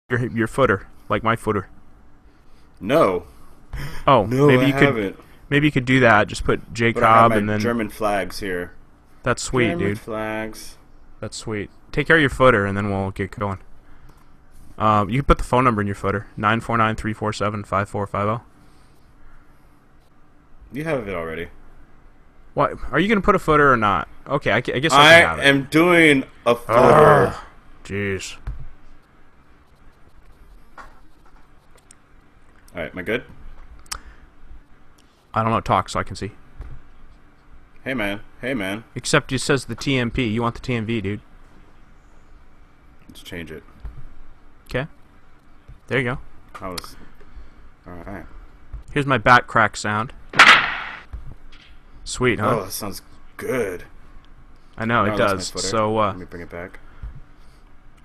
your footer, like my footer? No. Oh, No, maybe I you haven't. could. Maybe you could do that. Just put J But I have Cobb my and then German flags here. That's sweet, German dude. flags. That's sweet. Take care of your footer, and then we'll get going. You can put the phone number in your footer: 949-347-5450. You have it already. What? Are you gonna put a footer or not? Okay, I guess I I can have it. am doing a footer. Jeez. All right, am I good? I don't know. Talk so I can see. Hey man, hey man. Except it says the TMP. You want the TMV, dude. Let's change it. Okay. There you go. All right. Here's my bat crack sound. Sweet, huh? Oh, that sounds good. I know it does. So, let me bring it back.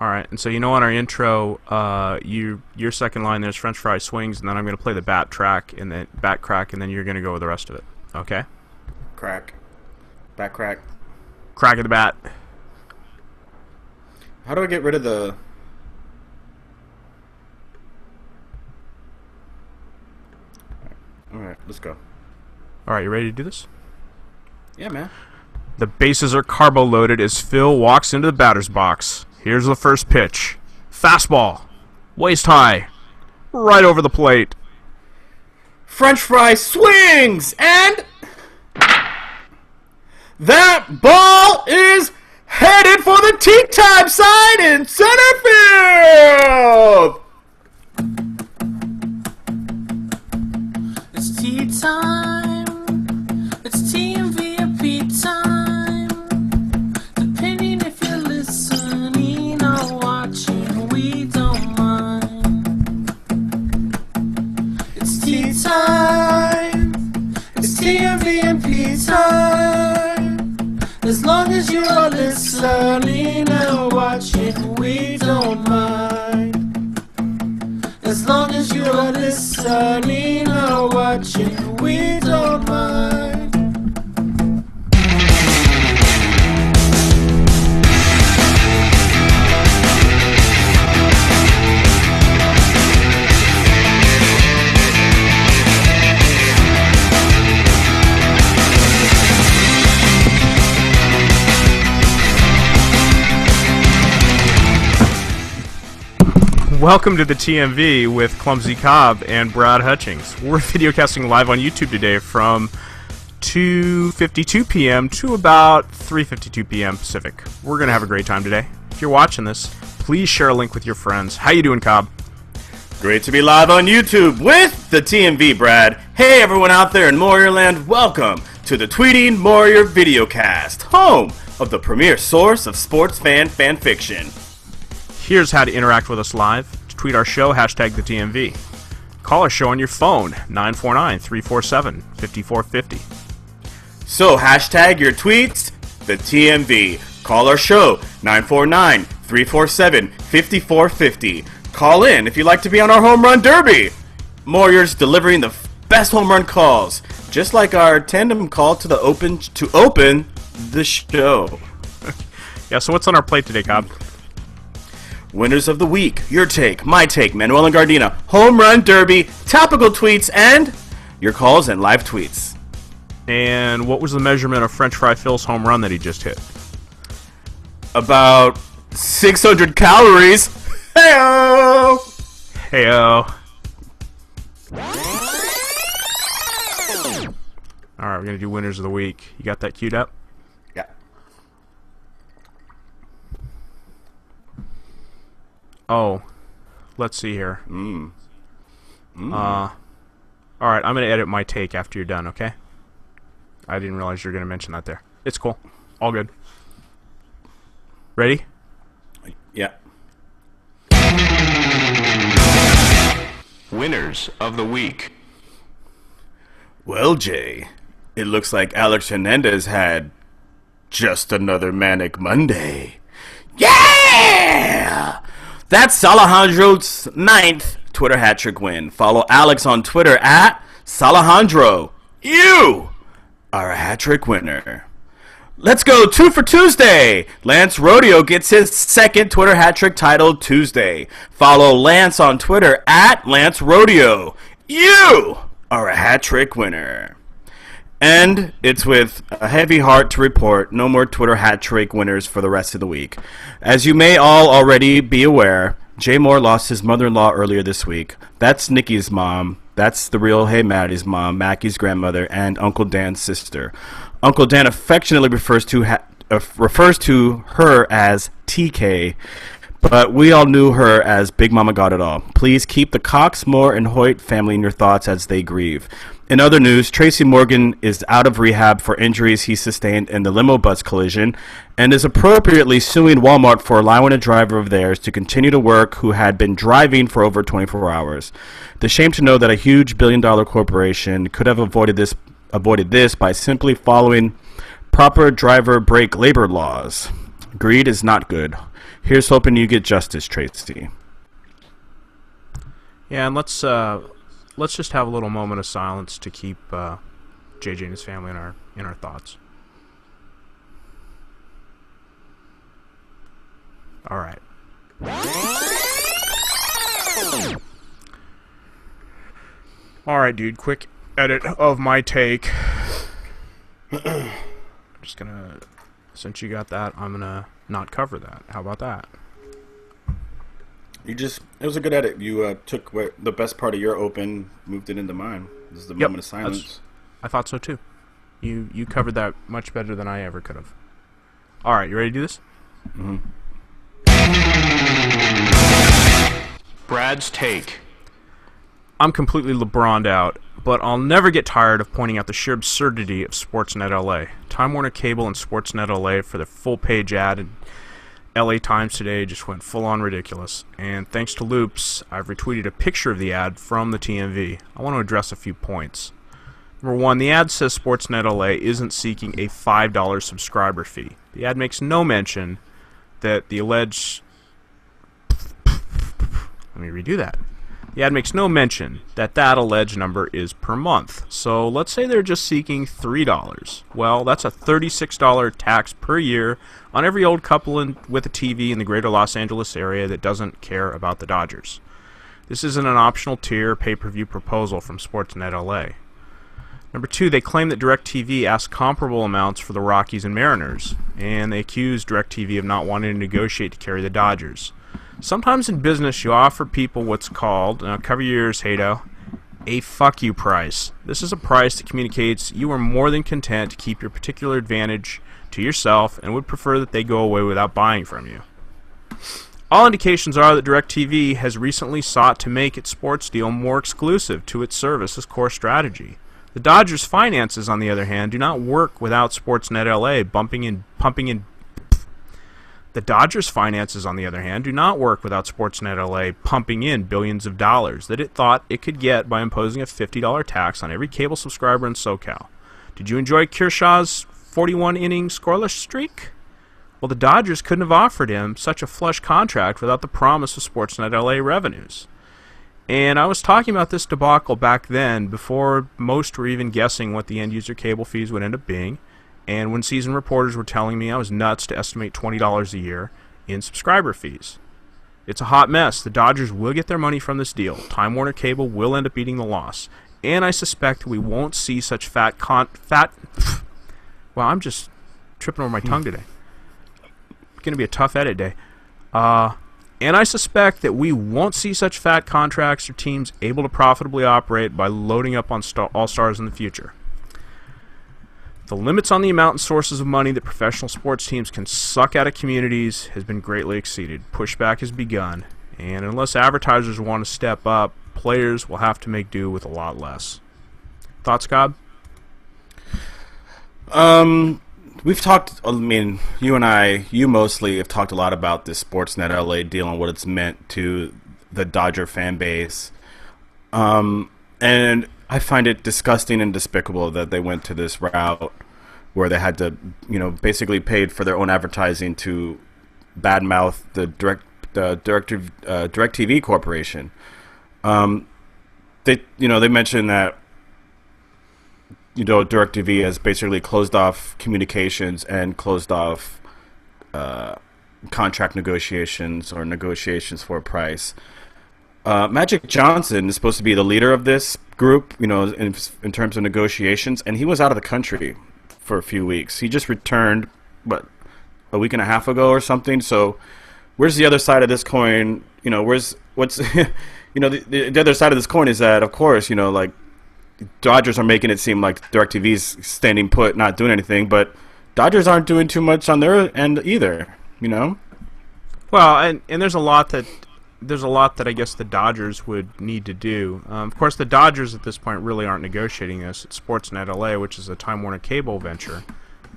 all right. And so you know on our intro, your second line there's French fry swings, and then I'm gonna play the bat crack, and then you're gonna go with the rest of it. Okay? Crack. Back crack. Crack of the bat. How do I get rid of the... Alright, let's go. All right, you ready to do this? Yeah, man. The bases are carbo loaded as Phil walks into the batter's box. Here's the first pitch. Fastball. Waist high. Right over the plate. French fry swings! And... that ball is headed for the tea time sign in center field! It's tea time. It's TMV time. Depending if you're listening or watching, we don't mind. It's tea time. It's TMV time. As long as you're listening or watching, we don't mind. As long as you're listening or watching, we don't mind. Welcome to the TMV with Clumsy Cobb and Brad Hutchings. We're videocasting live on YouTube today from 2:52 p.m. to about 3:52 p.m. Pacific. We're going to have a great time today. If you're watching this, please share a link with your friends. How you doing, Cobb? Great to be live on YouTube with the TMV, Brad. Hey, everyone out there in Warriorland, welcome to the Tweeting Warrior Videocast, home of the premier source of sports fan fiction. Here's how to interact with us live. To tweet our show, hashtag TheTMV. Call our show on your phone, 949-347-5450. So, hashtag your tweets, the TMV. Call our show, 949-347-5450. Call in if you'd like to be on our home run derby. Warriors delivering the best home run calls, just like our tandem call to open the show. Yeah, so what's on our plate today, Cobb? Winners of the week, your take, my take, Manuel and Gardena, home run derby, topical tweets, and your calls and live tweets. And what was the measurement of French Fry Phil's home run that he just hit? About 600 calories. Heyo! Heyo. Alright, we're going to do winners of the week. You got that queued up? Yeah. Oh, let's see here. Alright, I'm going to edit my take after you're done, okay? I didn't realize you were going to mention that there. It's cool. All good. Ready? Yeah. Winners of the week. Well, Jay, it looks like Alex Hernandez had just another manic Monday. Yeah! That's Alejandro's 9th Twitter hat trick win. Follow Alex on Twitter at Salejandro. You are a hat trick winner. Let's go 2 for Tuesday. Lance Rodeo gets his second Twitter hat trick title Tuesday. Follow Lance on Twitter at Lance Rodeo. You are a hat trick winner. And it's with a heavy heart to report no more Twitter hat trick winners for the rest of the week. As you may all already be aware, Jay Moore lost his mother-in-law earlier this week. That's Nikki's mom. That's the real Hey Maddie's mom, Mackie's grandmother, and Uncle Dan's sister. Uncle Dan affectionately refers to her as TK, but we all knew her as Big Mama Got It All. Please keep the Cox, Moore, and Hoyt family in your thoughts as they grieve. In other news, Tracy Morgan is out of rehab for injuries he sustained in the limo bus collision and is appropriately suing Walmart for allowing a driver of theirs to continue to work who had been driving for over 24 hours. The shame to know that a huge billion-dollar corporation could have avoided this by simply following proper driver break labor laws. Greed is not good. Here's hoping you get justice, Tracy. Yeah, and let's just have a little moment of silence to keep JJ and his family in our thoughts. All right. All right, dude. Quick edit of my take. Just gonna, since you got that, I'm gonna not cover that. How about that? It was a good edit. You took the best part of your open, moved it into mine. This is the moment of silence. I thought so too. You covered that much better than I ever could have. All right, you ready to do this? Mm-hmm. Brad's take. I'm completely LeBron'd out, but I'll never get tired of pointing out the sheer absurdity of Sportsnet LA. Time Warner Cable and Sportsnet LA for the full-page ad in LA Times today just went full-on ridiculous. And thanks to Loops, I've retweeted a picture of the ad from the TMV. I want to address a few points. Number one, the ad says Sportsnet LA isn't seeking a $5 subscriber fee. The ad makes no mention that the alleged... Let me redo that. The ad makes no mention that alleged number is per month. So let's say they're just seeking $3. Well, that's a $36 tax per year on every old couple with a TV in the greater Los Angeles area that doesn't care about the Dodgers. This isn't an optional tier pay-per-view proposal from Sportsnet LA. Number two, they claim that DirecTV asked comparable amounts for the Rockies and Mariners, and they accuse DirecTV of not wanting to negotiate to carry the Dodgers. Sometimes in business, you offer people what's called, cover your ears, Hato, a fuck you price. This is a price that communicates you are more than content to keep your particular advantage to yourself and would prefer that they go away without buying from you. All indications are that DirecTV has recently sought to make its sports deal more exclusive to its service's core strategy. The Dodgers' finances, on the other hand, do not work without Sportsnet LA pumping in billions of dollars that it thought it could get by imposing a $50 tax on every cable subscriber in SoCal. Did you enjoy Kershaw's 41-inning scoreless streak? Well, the Dodgers couldn't have offered him such a flush contract without the promise of Sportsnet LA revenues. And I was talking about this debacle back then before most were even guessing what the end-user cable fees would end up being. And when season reporters were telling me I was nuts to estimate $20 a year in subscriber fees. It's a hot mess. The Dodgers will get their money from this deal. Time Warner Cable will end up eating the loss. And I suspect we won't see such well, I'm just tripping over my tongue today. It's going to be a tough edit day. And I suspect that we won't see such fat contracts or teams able to profitably operate by loading up on all-stars in the future. The limits on the amount and sources of money that professional sports teams can suck out of communities has been greatly exceeded. Pushback has begun, and unless advertisers want to step up, players will have to make do with a lot less. Thoughts, Cobb? We've talked, I mean, you mostly have talked a lot about this Sportsnet LA deal and what it's meant to the Dodger fan base. And I find it disgusting and despicable that they went to this route where they had to, basically paid for their own advertising to badmouth the DirecTV Corporation. They mentioned that DirecTV has basically closed off communications and closed off contract negotiations or negotiations for a price. Magic Johnson is supposed to be the leader of this group, in terms of negotiations, and he was out of the country for a few weeks. He just returned, a week and a half ago or something. So, where's the other side of this coin? What's the other side of this coin is that, of course, like Dodgers are making it seem like DirecTV's standing put, not doing anything, but Dodgers aren't doing too much on their end either. Well, and there's a lot that I guess the Dodgers would need to do. Of course, the Dodgers at this point really aren't negotiating this. It's Sportsnet LA, which is a Time Warner Cable venture,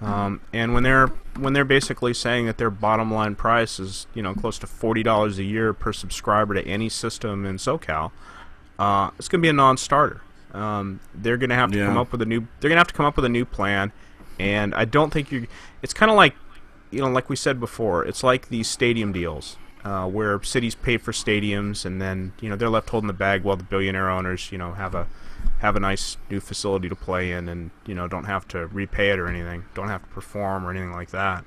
and when they're basically saying that their bottom line price is close to $40 a year per subscriber to any system in SoCal, it's going to be a non-starter. They're going to have to come up with a new. They're going to have to come up with a new plan, and I don't think you. It's kind of like, like we said before. It's like these stadium deals. Where cities pay for stadiums, and then they're left holding the bag while the billionaire owners have a nice new facility to play in, and don't have to repay it or anything, don't have to perform or anything like that.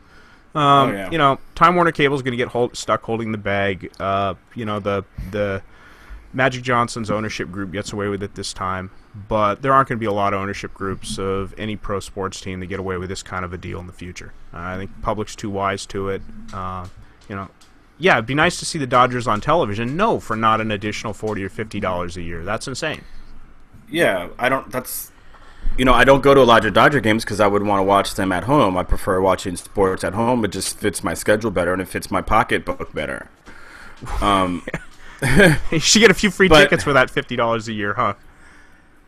Time Warner Cable is going to get stuck holding the bag. The Magic Johnson's ownership group gets away with it this time, but there aren't going to be a lot of ownership groups of any pro sports team that get away with this kind of a deal in the future. I think the public's too wise to it. Yeah, it'd be nice to see the Dodgers on television. No, for not an additional $40 or $50 a year. That's insane. Yeah, I don't go to a lot of Dodger games because I would want to watch them at home. I prefer watching sports at home. It just fits my schedule better, and it fits my pocketbook better. You should get a few free tickets for that $50 a year, huh?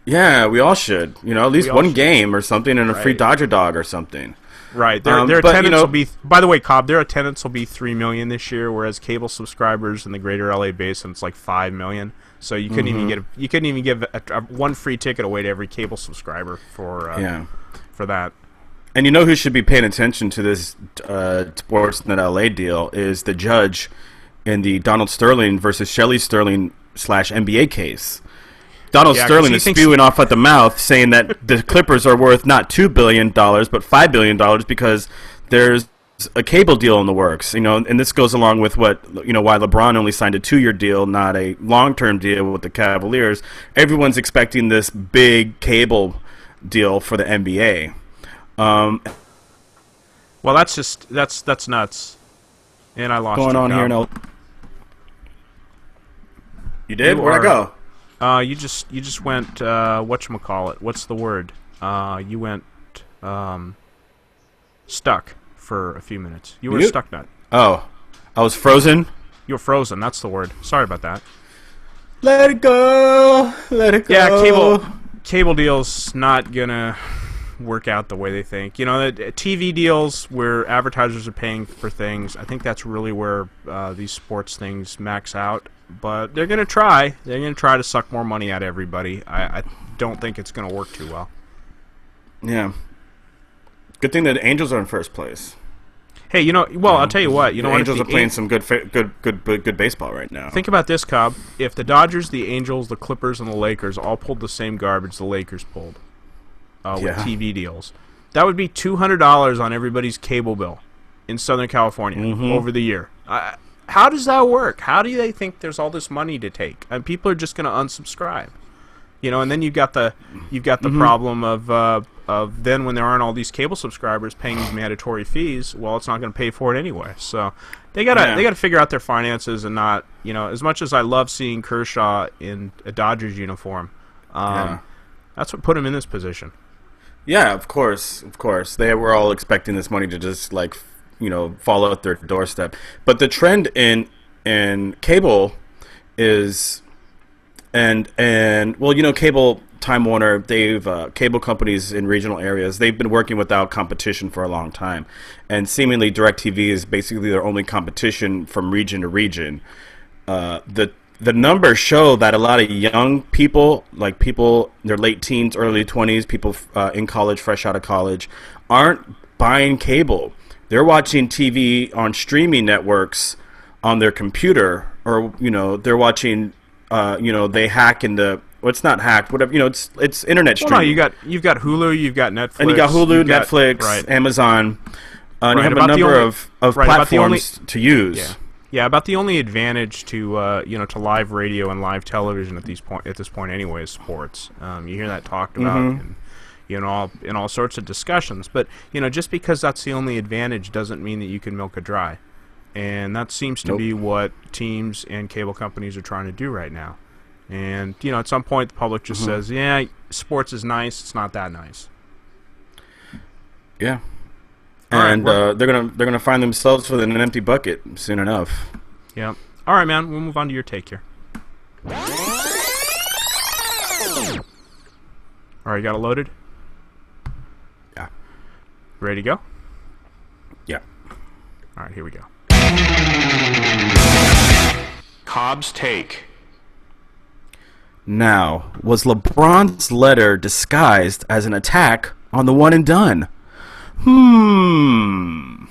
Yeah, we all should. At least one game or something, and a free Dodger dog or something. Right. Their attendance will be. By the way, Cobb, their attendance will be 3 million this year, whereas cable subscribers in the greater LA basin it's like 5 million. So you couldn't even give one free ticket away to every cable subscriber for that. And who should be paying attention to this Sportsnet LA deal is the judge in the Donald Sterling versus Shelley Sterling / NBA case. Donald Sterling is spewing off at the mouth, saying that the Clippers are worth not $2 billion, but $5 billion because there's a cable deal in the works. And this goes along with why LeBron only signed a 2-year deal, not a long-term deal with the Cavaliers. Everyone's expecting this big cable deal for the NBA. Well, that's nuts. And I lost going on here now. You did? Where'd I go? You just went whatchamacallit? What's the word? You went stuck for a few minutes. You were stuck nut. Oh, I was frozen. You were frozen. That's the word. Sorry about that. Let it go. Let it go. Yeah, cable deals not gonna work out the way they think. The TV deals where advertisers are paying for things. I think that's really where these sports things max out. But they're going to try. They're going to try to suck more money out of everybody. I don't think it's going to work too well. Yeah. Good thing that the Angels are in first place. Hey, I'll tell you what. The Angels are playing some good baseball right now. Think about this, Cobb. If the Dodgers, the Angels, the Clippers, and the Lakers all pulled the same garbage the Lakers pulled with TV deals, that would be $200 on everybody's cable bill in Southern California over the year. How does that work? How do they think there's all this money to take? And people are just going to unsubscribe, And then you've got the problem of then when there aren't all these cable subscribers paying these mandatory fees. Well, it's not going to pay for it anyway. So they gotta figure out their finances and not as much as I love seeing Kershaw in a Dodgers uniform. That's what put him in this position. Yeah, of course. They were all expecting this money to just fall out their doorstep. But the trend in cable is, cable, Time Warner, they've cable companies in regional areas, they've been working without competition for a long time, and seemingly DirecTV is basically their only competition from region to region. The numbers show that a lot of young people, like people in their late teens, early 20s, people in college, fresh out of college, aren't buying cable. They're watching TV on streaming networks on their computer, or they're watching. They hack into well, it's not hacked. Whatever, it's internet Well, streaming. no, you've got Hulu, you've got Netflix, and you got Hulu, you've got- Netflix, right. Amazon, and you Right, have a about the number only- of right, about the platforms to use. Yeah, about the only advantage to to live radio and live television at this point anyway is sports. You hear that talked about in all sorts of discussions. But just because that's the only advantage doesn't mean that you can milk it dry, and that seems to be what teams and cable companies are trying to do right now. And at some point the public just says, "Yeah, sports is nice. It's not that nice." Yeah. All right, And they're gonna find themselves with an empty bucket soon enough. Yeah. All right, man. We'll move on to your take here. All right, you got it loaded? Yeah. Ready to go? Yeah. All right, here we go. Cobb's take. Now, was LeBron's letter disguised as an attack on the one and done? In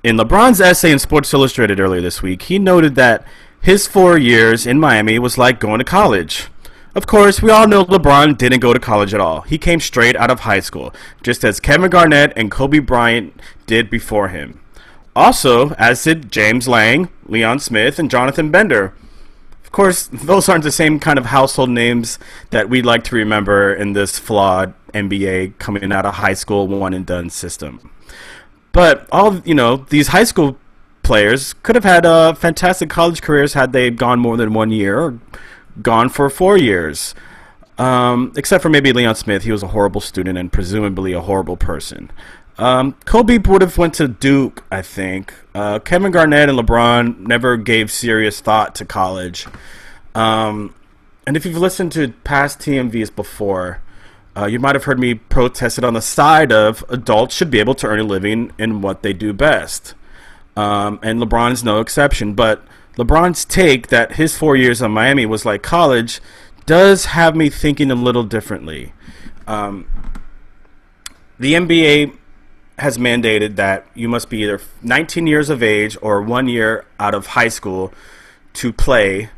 LeBron's essay in Sports Illustrated earlier this week, he noted that his 4 years in Miami was like going to college. Of course, we all know LeBron didn't go to college at all. He came straight out of high school, just as Kevin Garnett and Kobe Bryant did before him. Also, as did James Lang, Leon Smith, and Jonathan Bender. Of course, those aren't the same kind of household names that we'd like to remember in this flawed NBA coming out of high school one-and-done system. But all these high school players could have had fantastic college careers had they gone more than 1 year or gone for 4 years. Except for maybe Leon Smith. He was a horrible student and presumably a horrible person. Kobe would have went to Duke, I think. Kevin Garnett and LeBron never gave serious thought to college. And if you've listened to past TMVs before, you might have heard me protest it on the side of adults should be able to earn a living in what they do best. And LeBron is no exception. But LeBron's take that his 4 years in Miami was like college does have me thinking a little differently. The NBA has mandated that you must be either 19 years of age or 1 year out of high school to play.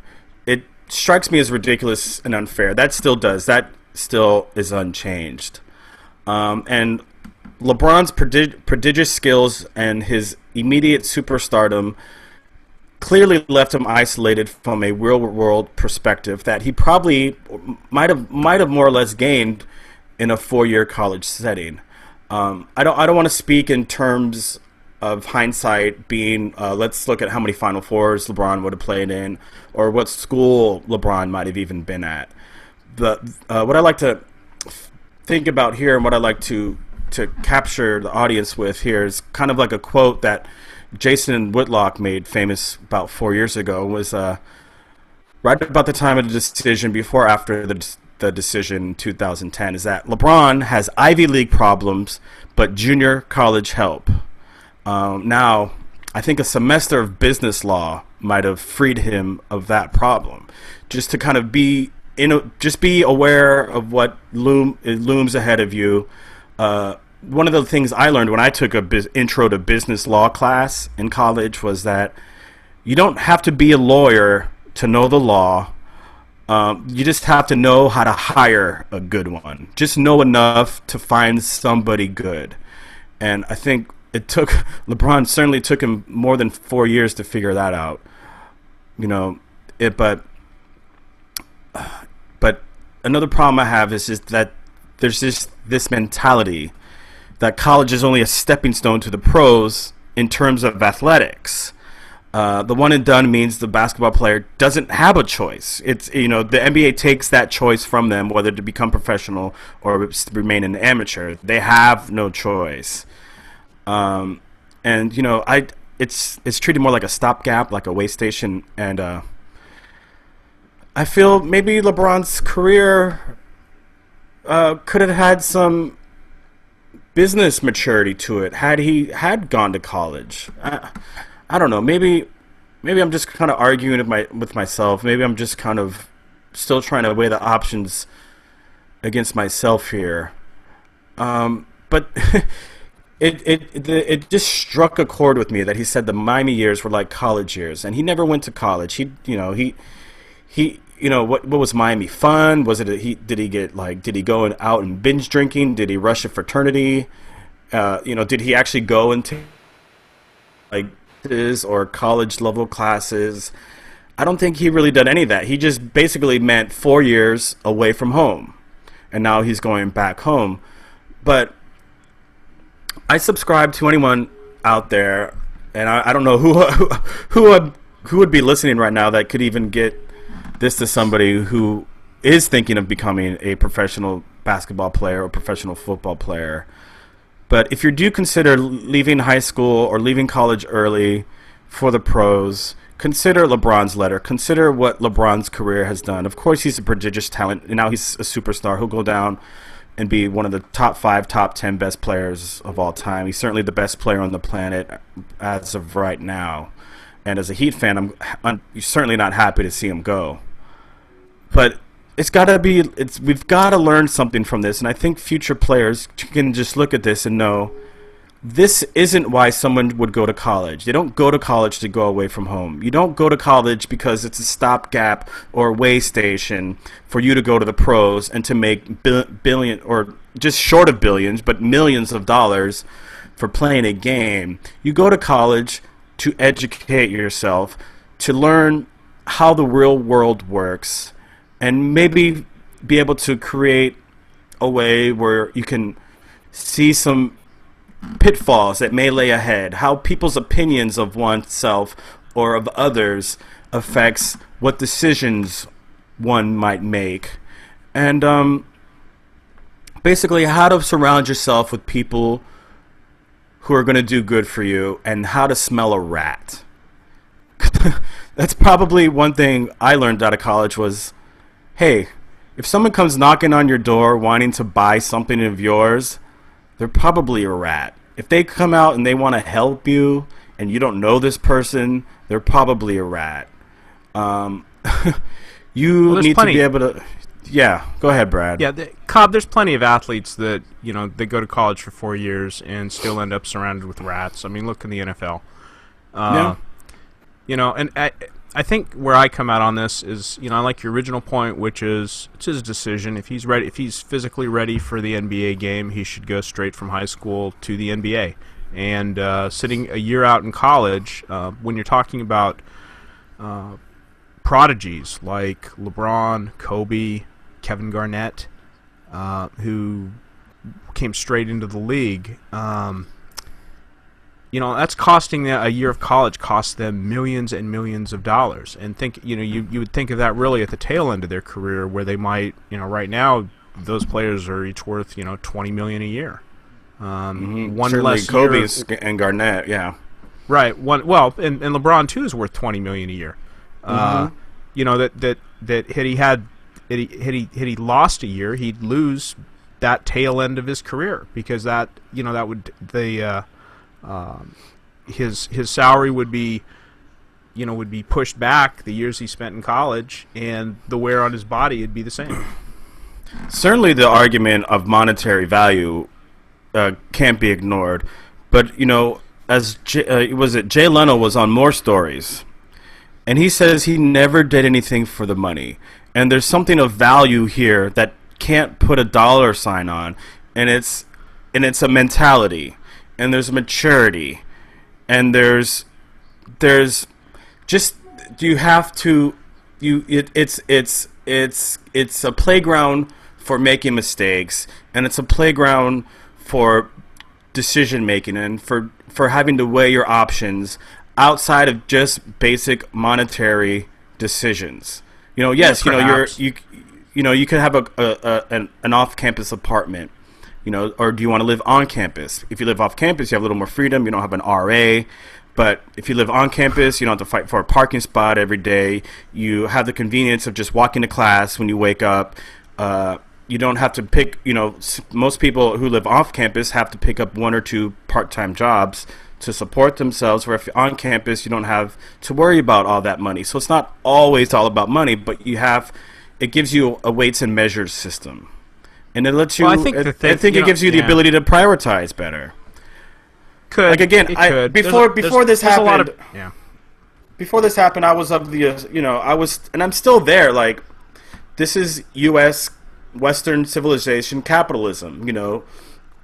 It strikes me as ridiculous and unfair. That still does. That still is unchanged. And LeBron's prodigious skills and his immediate superstardom clearly left him isolated from a real-world perspective that he probably might have more or less gained in a 4-year college setting. I don't want to speak in terms of hindsight being, let's look at how many Final Fours LeBron would have played in or what school LeBron might have even been at. What I like to think about here and what I like to capture the audience with here is kind of like a quote that Jason Whitlock made famous about 4 years ago. Was right about the time of the decision, before or after the decision in 2010, is that LeBron has Ivy League problems but junior college help. Now, I think a semester of business law might have freed him of that problem, just to kind of be aware of what looms ahead of you. One of the things I learned when I took a intro to business law class in college was that you don't have to be a lawyer to know the law. You just have to know how to hire a good one. Just know enough to find somebody good. And I think LeBron certainly took him more than 4 years to figure that out. But another problem I have is just that there's just this mentality that college is only a stepping stone to the pros in terms of athletics. The one and done means the basketball player doesn't have a choice. It's the NBA takes that choice from them, whether to become professional or remain an amateur. They have no choice. It's treated more like a stopgap, like a way station, and I feel maybe LeBron's career could have had some business maturity to it had he had gone to college. I don't know. Maybe I'm just kind of arguing with myself. Maybe I'm just kind of still trying to weigh the options against myself here. But it just struck a chord with me that he said the Miami years were like college years, and he never went to college. He what was Miami fun? Was it did he go out and binge drinking? Did he rush a fraternity? Did he actually go into his or college level classes? I don't think he really did any of that. He just basically meant 4 years away from home, and now he's going back home. But I subscribe to anyone out there, and I don't know who would be listening right now that could even get this to somebody who is thinking of becoming a professional basketball player or professional football player. But if you do consider leaving high school or leaving college early for the pros, consider LeBron's letter. Consider what LeBron's career has done. Of course, he's a prodigious talent, and now he's a superstar. He'll go down and be one of the top 5, top 10 best players of all time. He's certainly the best player on the planet as of right now. And as a Heat fan, I'm certainly not happy to see him go. But we've got to learn something from this, and I think future players can just look at this and know this isn't why someone would go to college. They don't go to college to go away from home. You don't go to college because it's a stopgap or a way station for you to go to the pros and to make billion or just short of billions, but millions of dollars for playing a game. You go to college to educate yourself, to learn how the real world works, and maybe be able to create a way where you can see some pitfalls that may lay ahead, how people's opinions of oneself or of others affects what decisions one might make, and basically how to surround yourself with people who are going to do good for you, and how to smell a rat. That's probably one thing I learned out of college was, hey, if someone comes knocking on your door wanting to buy something of yours, they're probably a rat. If they come out and they want to help you and you don't know this person, they're probably a rat. You need to be able to... Yeah, go ahead, Brad. Yeah, Cobb, there's plenty of athletes that, they go to college for 4 years and still end up surrounded with rats. I mean, look in the NFL. Yeah. And I think where I come out on this is, I like your original point, which is it's his decision. If he's ready, if he's physically ready for the NBA game, he should go straight from high school to the NBA. And sitting a year out in college, when you're talking about prodigies like LeBron, Kobe, Kevin Garnett, who came straight into the league, that's costing them, a year of college costs them millions and millions of dollars. And you would think of that really at the tail end of their career, where they might, right now, those players are each worth, $20 million a year. One certainly less Kobe year, and Garnett, yeah. Right. And LeBron too is worth $20 million a year. That had he lost a year, he'd lose that tail end of his career, because that would his salary would be pushed back the years he spent in college, and the wear on his body would be the same. Certainly, the argument of monetary value can't be ignored, but as Jay Leno was on More Stories, and he says he never did anything for the money. And there's something of value here that can't put a dollar sign on, and it's a mentality, and there's maturity, and there's just it's a playground for making mistakes, and it's a playground for decision making, and for having to weigh your options outside of just basic monetary decisions. Yes, you could have an off-campus apartment, or do you want to live on campus? If you live off campus, you have a little more freedom. You don't have an RA. But if you live on campus, you don't have to fight for a parking spot every day. You have the convenience of just walking to class when you wake up. You don't have to pick, most people who live off campus have to pick up 1 or 2 part-time jobs to support themselves, where if you're on campus, you don't have to worry about all that money. So it's not always all about money, but it gives you a weights and measures system. And it lets you, I think it gives you the ability to prioritize better. Could. Like, again, could. Before this happened, before this happened, I was of the, and I'm still there. Like, this is U.S. Western civilization capitalism.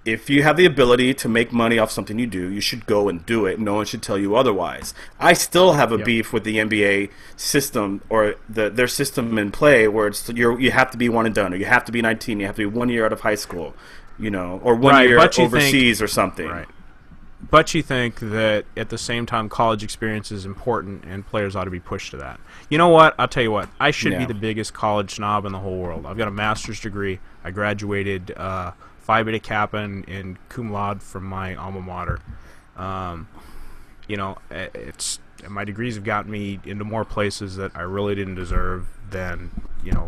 If you have the ability to make money off something you do, you should go and do it. No one should tell you otherwise. I still have a beef with the NBA system or their system in play, where you have to be one and done, or you have to be 19, you have to be 1 year out of high school, or 1 year overseas or something. Right. But you think that at the same time, college experience is important, and players ought to be pushed to that. You know what? I'll tell you what. I should be the biggest college snob in the whole world. I've got a master's degree. I graduated Phi Beta Kappa and cum laude from my alma mater. My degrees have gotten me into more places that I really didn't deserve than,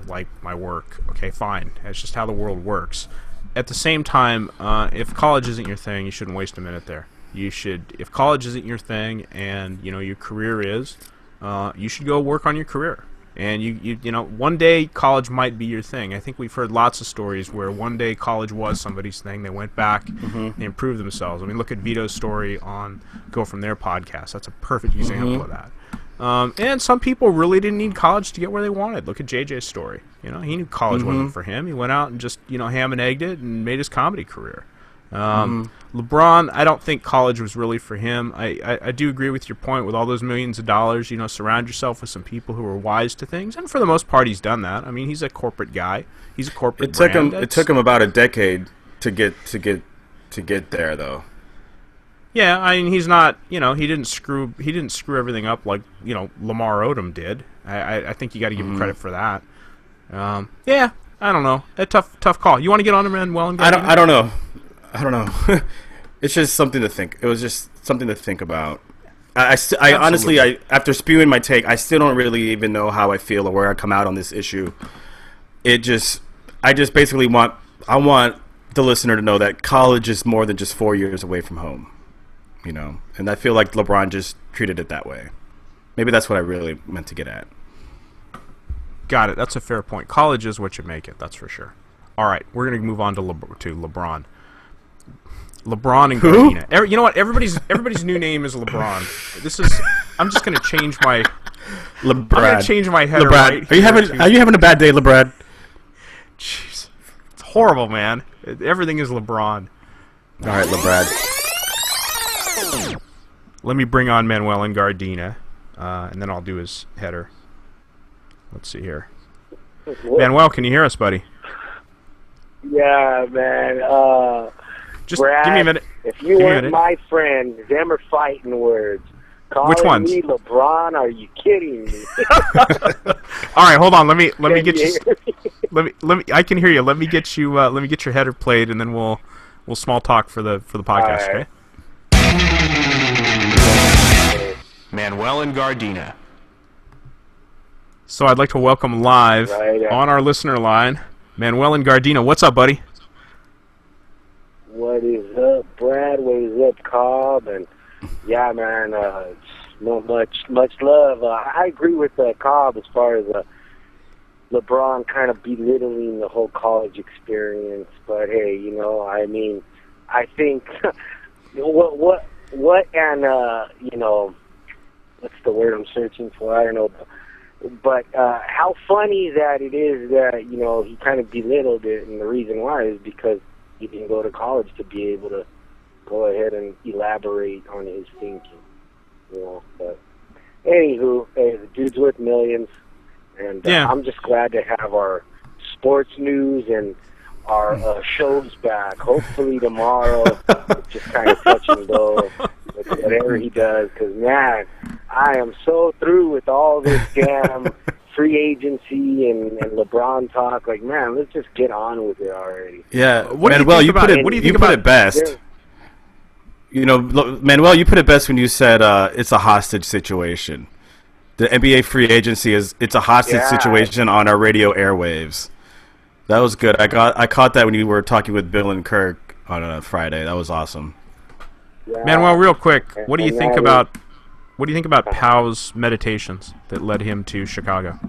like my work. Okay, fine. That's just how the world works. At the same time, if college isn't your thing, you shouldn't waste a minute there. If college isn't your thing and your career is, you should go work on your career. And one day college might be your thing. I think we've heard lots of stories where one day college was somebody's thing. They went back, they improved themselves. I mean, look at Vito's story on Go From There podcast. That's a perfect example of that. And some people really didn't need college to get where they wanted. Look at JJ's story. He knew college wasn't for him. He went out and just ham and egged it and made his comedy career. LeBron, I don't think college was really for him. I do agree with your point with all those millions of dollars. Surround yourself with some people who are wise to things, and for the most part, he's done that. I mean, he's a corporate guy. He's a corporate brand. It took him about a decade to get there, though. Yeah, I mean, he's not. He didn't screw everything up like Lamar Odom did. I think you got to give him credit for that. Yeah, I don't know. A tough call. You want to get on him, Manuel? I don't know. It's just something to think. It was just something to think about. I honestly, after spewing my take, I still don't really even know how I feel or where I come out on this issue. I just basically want the listener to know that college is more than just 4 years away from home, and I feel like LeBron just treated it that way. Maybe that's what I really meant to get at. Got it. That's a fair point. College is what you make it. That's for sure. All right, we're going to move on to LeBron. LeBron and Gardena. You know what? Everybody's new name is LeBron. I'm just going to change my. LeBron. I'm going to change my header. LeBron. Right are you having a bad day, LeBron? Jeez, it's horrible, man. Everything is LeBron. All right, LeBron. Let me bring on Manuel and Gardena, and then I'll do his header. Let's see here. Manuel, can you hear us, buddy? Yeah, man. Just Brad, give me a minute. If you weren't my friend, them are fighting words. Which ones? Me LeBron? Are you kidding me? All right, hold on. Let me get you. Let me. I can hear you. Let me get you. Let me get your header played, and then we'll small talk for the podcast. Right. Okay. Manuel and Gardena. So I'd like to welcome live on our listener line, Manuel and Gardena. What's up, buddy? What is up, Brad? What is up, Cobb? And yeah, man, not much love. I agree with Cobb as far as LeBron kind of belittling the whole college experience. But hey, I mean, I think what and what's the word I'm searching for? I don't know. But how funny that it is that he kind of belittled it, and the reason why is because he didn't go to college to be able to go ahead and elaborate on his thinking, But anywho, the dude's worth millions, and I'm just glad to have our sports news and our shows back. Hopefully tomorrow, just kind of touch and go with whatever he does, because man, I am so through with all this damn free agency and LeBron talk. Like, man, let's just get on with it already. Yeah, Manuel, you put it best. Manuel, you put it best when you said it's a hostage situation. The NBA free agency it's a hostage situation on our radio airwaves. That was good. I caught that when you were talking with Bill and Kirk on Friday. That was awesome. Yeah. Manuel, real quick, what do you think about Powell's meditations that led him to Chicago?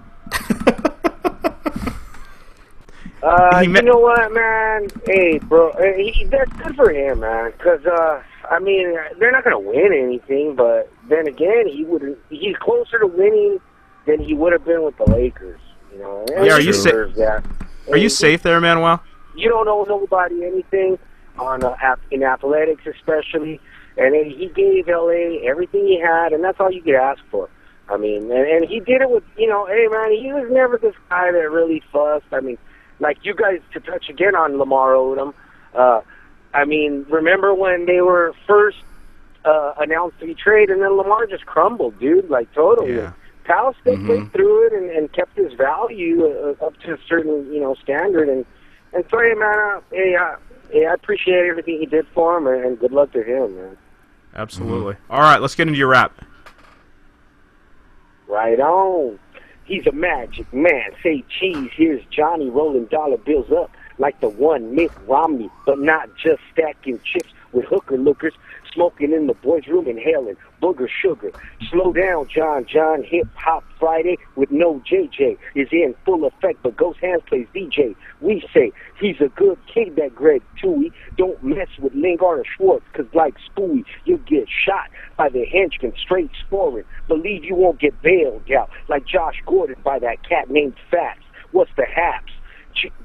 You know what, man? Hey, bro, that's good for him, man. Because I mean, they're not going to win anything, but then again, he's closer to winning than he would have been with the Lakers. You know, and Yeah, are you safe there, Manuel? You don't owe nobody anything in athletics, especially. And he gave LA everything he had, and that's all you could ask for. I mean, and he did it with, you know, hey man, he was never this guy that really fussed. I mean, like you guys, to touch again on Lamar Odom. I mean, remember when they were first announced to be traded, and then Lamar just crumbled, dude, like totally. Yeah. Pal still played through it and kept his value up to a certain, you know, standard. And so, hey, man, I appreciate everything he did for him, and good luck to him, man. Absolutely. All right, let's get into your rap. Right on. He's a magic man. Say cheese. Here's Johnny rolling dollar bills up like the one Mitt Romney, but not just stacking chips with hooker lookers, smoking in the boys' room, inhaling booger sugar. Slow down, John. Hip Hop Friday with no JJ is in full effect, but Ghost Hands plays DJ. We say he's a good kid, that Greg Toohey. Don't mess with Lingard or Schwartz, cause like Spooey, you'll get shot by the henchman straight scoring. Believe you won't get bailed out like Josh Gordon by that cat named Fats. What's the haps?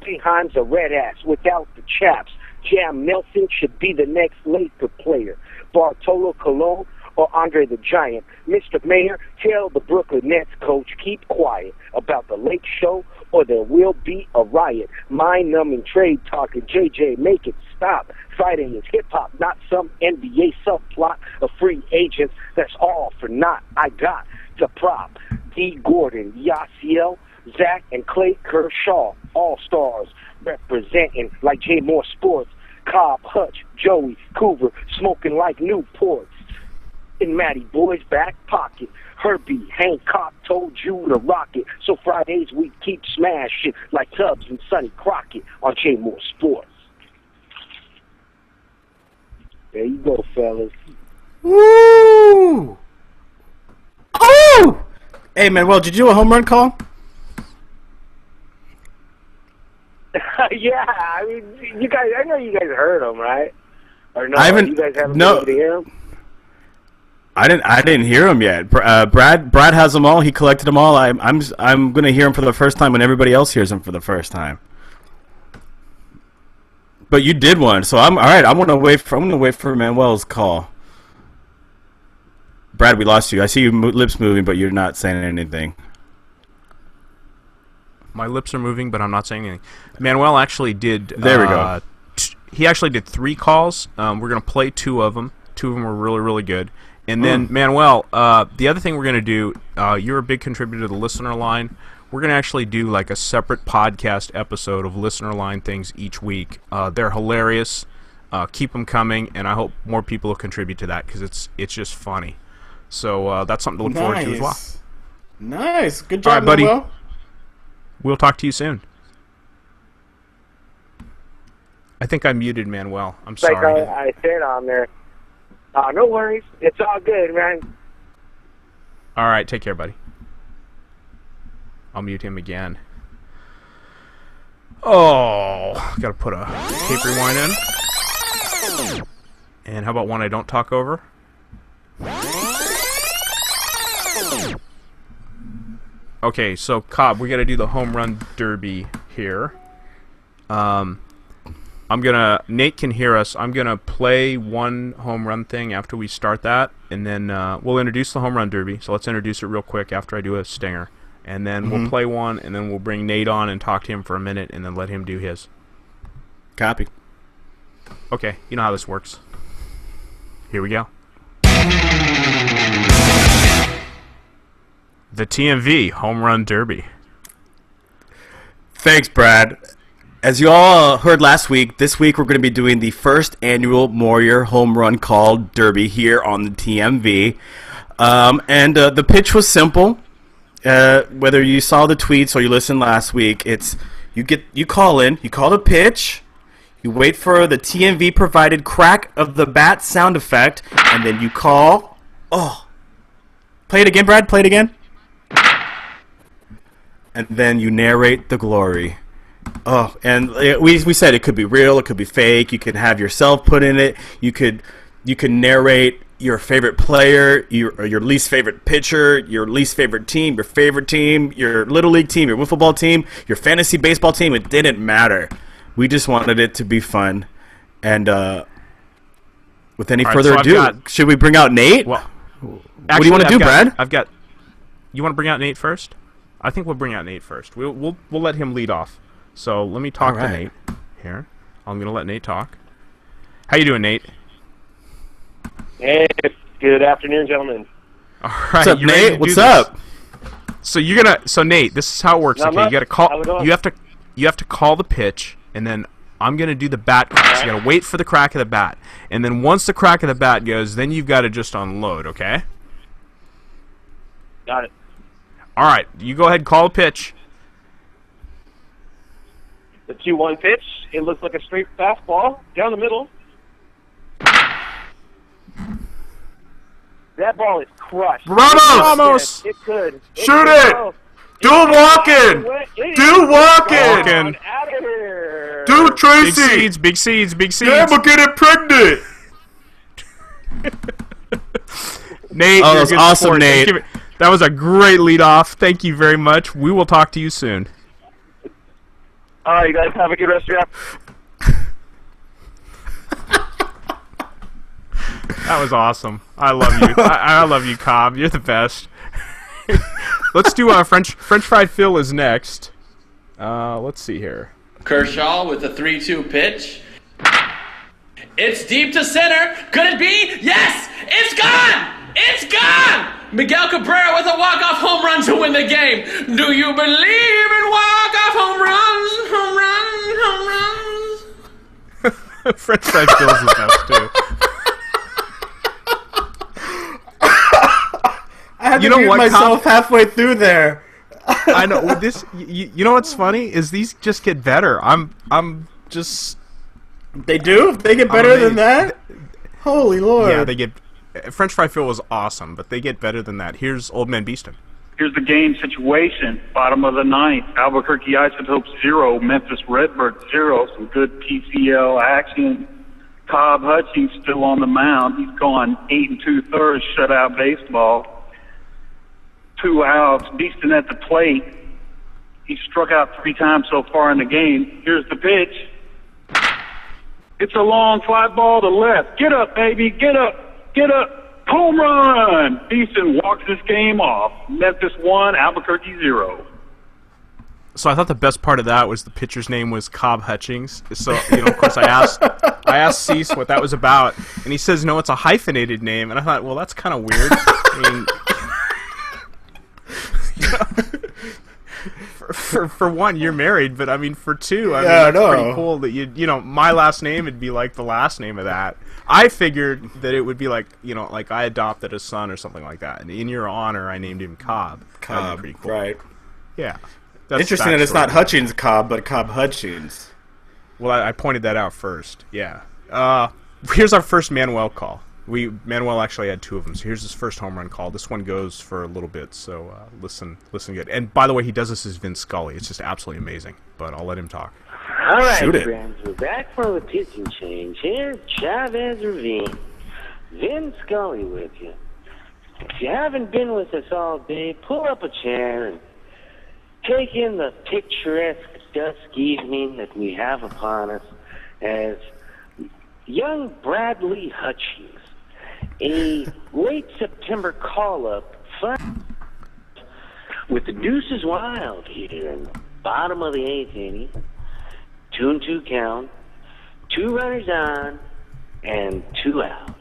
Behind a red ass without the chaps. Jam Nelson should be the next Laker player. Bartolo Colon or Andre the Giant. Mr. Mayor, tell the Brooklyn Nets coach, keep quiet about the Lake Show or there will be a riot. Mind-numbing trade talking. JJ, make it stop. Friday is hip-hop, not some NBA subplot of free agents. That's all for naught. I got the prop. D. Gordon, Yasiel, Zach, and Clay Kershaw, all-stars, representing like J. Moore Sports. Cobb, Hutch, Joey, Coover, smoking like Newports. In Matty Boy's back pocket, Herbie Hancock told you to rock it. So Fridays we keep smashing like Tubbs and Sonny Crockett on J. Moore Sports. There you go, fellas. Woo! Oh! Hey, Manuel, did you do a home run call? Yeah, I mean, you guys. I know you guys heard him, right? Or no? I haven't. You guys haven't No, been able to hear him? I didn't hear him yet. Brad has them all. He collected them all. I'm gonna hear him for the first time when everybody else hears him for the first time. But you did one, so I'm all right. I'm gonna wait for Manuel's call. Brad, we lost you. I see your lips moving, but you're not saying anything. My lips are moving, but I'm not saying anything. Manuel actually did. There we go. He actually did 3 calls. We're gonna play 2 of them. 2 of them were really, really good. And then Manuel, the other thing we're gonna do. You're a big contributor to the listener line. We're gonna actually do like a separate podcast episode of listener line things each week. They're hilarious. Keep them coming, and I hope more people will contribute to that because it's just funny. So that's something to look forward to as well. Nice, good All job, right, buddy. Manuel. We'll talk to you soon. I think I muted Manuel. I'm sorry. Like I said on there. No worries. It's all good, man. All right, take care, buddy. I'll mute him again. Oh, gotta put a tape rewind in. And how about one I don't talk over? Okay, so Cobb, we gotta do the home run derby here. Nate can hear us. I'm gonna play one home run thing after we start that, and then we'll introduce the home run derby. So let's introduce it real quick after I do a stinger, and then we'll play one, and then we'll bring Nate on and talk to him for a minute, and then let him do his. Copy. Okay, you know how this works. Here we go. The TMV Home Run Derby. Thanks, Brad. As you all heard last week, this week we're going to be doing the first annual Moyer Home Run Call Derby here on the TMV. The pitch was simple. Whether you saw the tweets or you listened last week, it's you call in, you call the pitch, you wait for the TMV provided crack of the bat sound effect, and then you call. Oh, play it again, Brad. Play it again. And then you narrate the glory. Oh, and we said it could be real, it could be fake. You could have yourself put in it. You could You can narrate your favorite player, your least favorite pitcher, your least favorite team, your favorite team, your little league team, your wiffle ball team, your fantasy baseball team. It didn't matter. We just wanted it to be fun. And with any further ado, should we bring out Nate? Well, what do you want to do, Brad? You want to bring out Nate first? I think we'll bring out Nate first. We'll let him lead off. So let me talk to Nate here. I'm gonna let Nate talk. How you doing, Nate? Hey, good afternoon, gentlemen. All right, what's up, Nate? What's up? So Nate, this is how it works. Okay, you got to call. You have to call the pitch, and then I'm gonna do the bat crack. So you got to wait for the crack of the bat, and then once the crack of the bat goes, then you've got to just unload. Okay? Got it. All right, you go ahead and call the pitch. The 2-1 pitch. It looks like a straight fastball down the middle. That ball is crushed. Ramos! It could. Shoot it! Do walking! Do walking! Out of here! Do Tracy! Big seeds. Yeah, but get it pregnant! Nate, that was awesome, Nate. That was a great lead off. Thank you very much. We will talk to you soon. All right, you guys have a good rest of your afternoon. That was awesome. I love you. I love you, Cobb. You're the best. Let's do French Fry Phil is next. Let's see here. Kershaw with the 3-2 pitch. It's deep to center. Could it be? Yes! It's gone! It's gone! Miguel Cabrera with a walk-off home run to win the game. Do you believe in walk-off home runs? Home runs? French Fry Phil's the best, too. I had to mute myself halfway through there. I know. This, you know what's funny is these just get better. I'm just. They do? They get better than that? Holy Lord! Yeah, they get. French Fry Phil was awesome, but they get better than that. Here's Old Man Beeston. Here's the game situation. Bottom of the ninth. Albuquerque Isotopes 0. Memphis Redbirds 0. Some good PCL action. Cobb Hutchings still on the mound. He's gone 8 2/3 shutout baseball. 2 outs. Beeston at the plate. He's struck out 3 times so far in the game. Here's the pitch. It's a long fly ball to left. Get up, baby. Get up. Get up. Home run. Beeston walks this game off. Memphis 1, Albuquerque 0. So I thought the best part of that was the pitcher's name was Cobb Hutchings. So, of course I asked Cease what that was about, and he says, no, it's a hyphenated name. And I thought, well, that's kind of weird. For one, you're married, but I mean, for two, it's pretty cool that my last name would be like the last name of that. I figured that it would be like, like I adopted a son or something like that, and in your honor, I named him Cobb. That'd be pretty cool. Right? Yeah. Interesting that it's not Hutchings Cobb, but Cobb Hutchings. Well, I pointed that out first. Yeah. Here's our first Manuel call. Manuel actually had 2 of them, so here's his first home run call. This one goes for a little bit, so listen good. And by the way, he does this as Vince Scully. It's just absolutely amazing, but I'll let him talk. All right, Shoot it. friends, we're back from the pitching change. Here's Chavez Ravine. Vin Scully with you. If you haven't been with us all day, pull up a chair and take in the picturesque dusk evening that we have upon us as young Bradley Hutchings, a late September call-up with the deuces wild here in the bottom of the 8th inning. 2-2 count, 2 runners on, and 2 outs.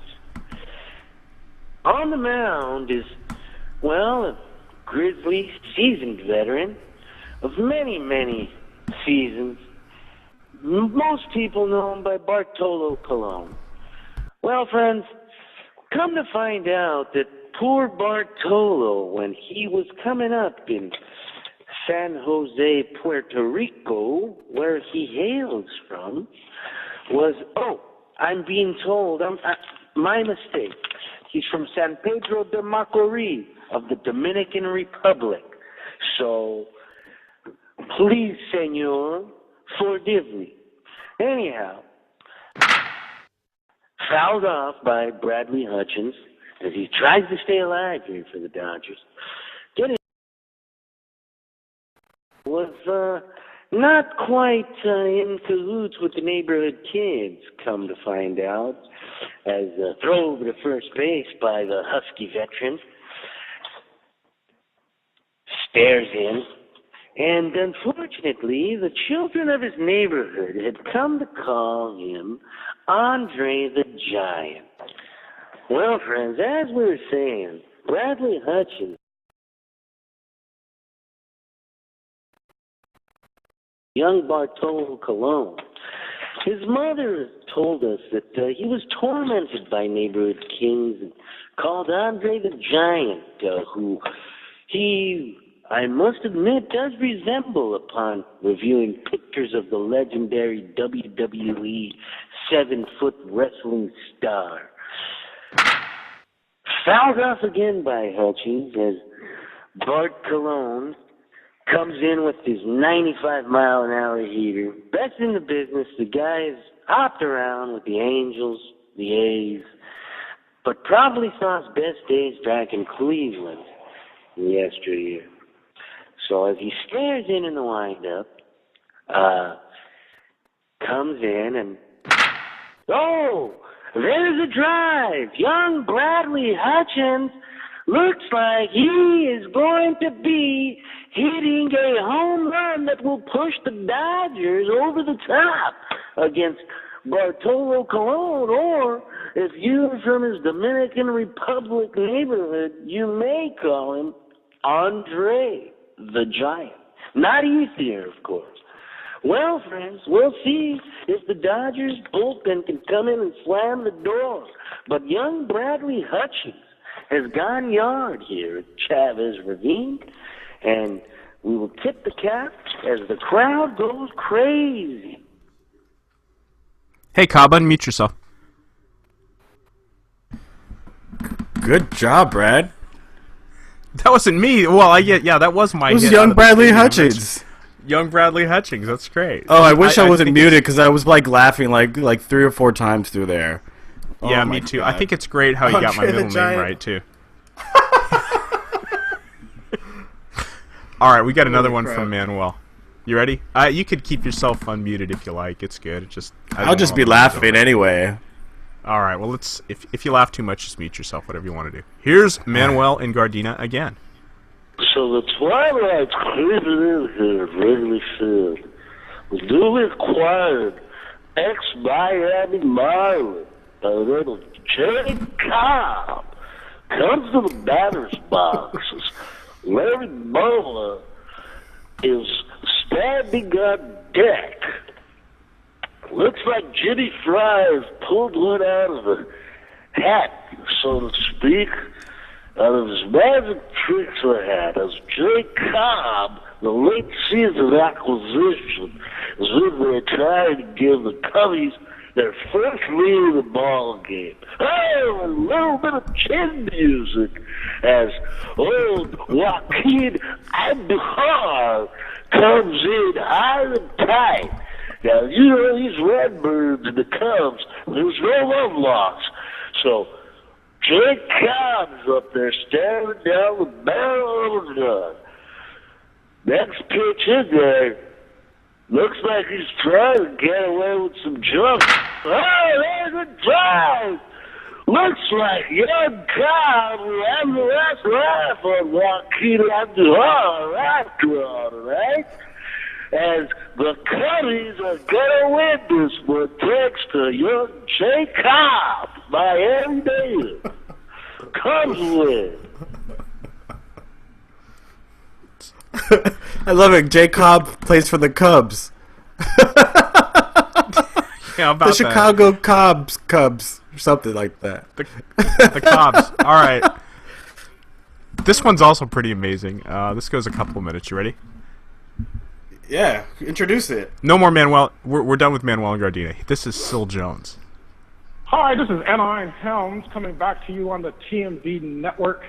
On the mound is, a Grizzly seasoned veteran of many, many seasons. Most people know him by Bartolo Colon. Well, friends, come to find out that poor Bartolo, when he was coming up in San Jose, Puerto Rico, where he hails from, was, I'm being told, my mistake. He's from San Pedro de Macorís of the Dominican Republic. So, please, senor, forgive me. Anyhow, fouled off by Bradley Hutchings as he tries to stay alive here for the Dodgers. Getting was not quite in cahoots with the neighborhood kids, come to find out, as a throw over to first base by the Husky veteran stares in. And unfortunately, the children of his neighborhood had come to call him Andre the Giant. Well, friends, as we were saying, Bradley Hutchings, young Bartolo Colon, his mother told us that he was tormented by neighborhood kings and called Andre the Giant, who he, I must admit, does resemble upon reviewing pictures of the legendary WWE 7-foot wrestling star. Fouled off again by Hutchings as Bart Colon comes in with his 95-mile-an-hour heater. Best in the business. The guy's hopped around with the Angels, the A's, but probably saw his best days back in Cleveland yesteryear. So as he stares in the windup, comes in and, oh, there's a drive. Young Bradley Hutchings looks like he is going to be hitting a home run that will push the Dodgers over the top against Bartolo Colon, or if you're from his Dominican Republic neighborhood, you may call him Andre the Giant. Not easier, of course. Well, friends, we'll see if the Dodgers bullpen can come in and slam the door. But young Bradley Hutchings has gone yard here at Chavez Ravine, and we will tip the cap as the crowd goes crazy. Hey, Cobb, unmute yourself. Good job, Brad. That wasn't me. Well, yeah, that was my. It was hit young Bradley Hutchings. Young Bradley Hutchings. That's great. Oh, I wish I wasn't muted because I was like laughing like 3 or 4 times through there. Yeah, Oh me my too. God. I think it's great how you got my Andre the middle name Giant. right too. All right, we got another Holy one crap. from Manuel. You ready? You could keep yourself unmuted if you like. It's good. It just I'll just be laughing anyway. All right. Well, let's. If you laugh too much, just mute yourself. Whatever you want to do. Here's Manuel in Gardena again. So the Twilight's creeping in here, regularly filled. The newly acquired ex-Miami Marlin by the name of J. Cobb comes to the batter's box as Larry Bola is standing on deck. Looks like Jimmy Fry has pulled one out of the hat, so to speak, out of his magic tricks hat, as J. Cobb, the late season acquisition, is in there trying to give the Cubbies their first lead in the ball game. Oh, a little bit of chin music as old Joaquin Andujar comes in high and tight. Now, you know, these Redbirds and the Cubs, there's no love lost. So, Jake Cobb's up there staring down the barrel of a gun. Next pitch in there, looks like he's trying to get away with some jump. Oh, there's a drive! Looks like young Cobb will have the last laugh on Joaquin Andujar after all, right? As the Cubbies are gonna win this one thanks to young J. Cobb, Miami native. Cubs win. I love it. J. Cobb plays for the Cubs. Yeah, about The Chicago Cubs, or something like that. the Cobbs. All right. This one's also pretty amazing. This goes a couple of minutes. You ready? Yeah, introduce it. No more Manuel. We're done with Manuel and Gardena. This is Syl Jones. Hi, this is Anaheim Helms coming back to you on the TMV network